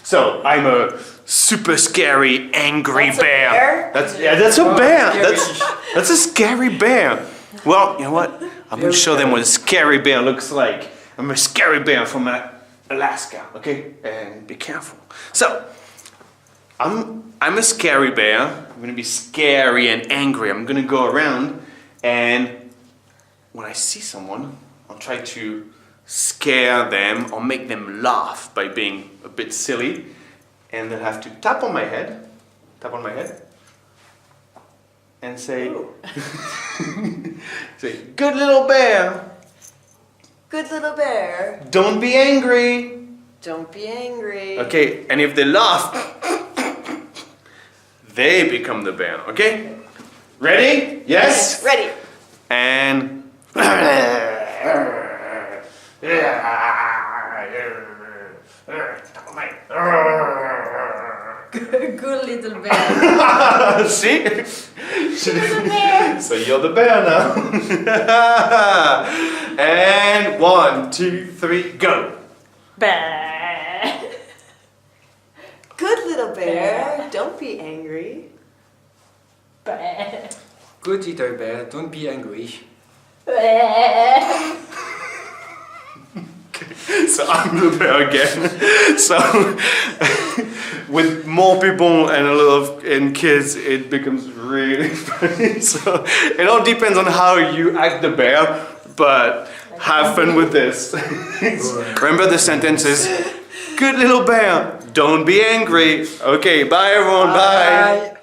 So I'm a super scary, angry That's a bear? That's a bear. That's a scary bear. Well, you know what? I'm gonna show them what a scary bear looks like. I'm a scary bear from Alaska. Okay, and be careful. So I'm a scary bear. I'm gonna be scary and angry. I'm gonna go around, and when I see someone, I'll try to scare them or make them laugh by being a bit silly, and they'll have to tap on my head, and say, say, "Good little bear, Good little bear. don't be angry." Don't be angry. Okay, and if they laugh, they become the bear. Okay, ready? Yes. Ready. And Good little bear. see? Little bear. So you're the bear now. And 1, 2, 3, go. Bear. Good little bear. Don't be angry. Bear. Good little bear, don't be angry. Bear. So I'm the bear again. So with more people and a lot of kids, it becomes really funny. So it all depends on how you act the bear, but have fun with this. Remember the sentences. Good little bear, don't be angry. Okay, bye everyone, bye.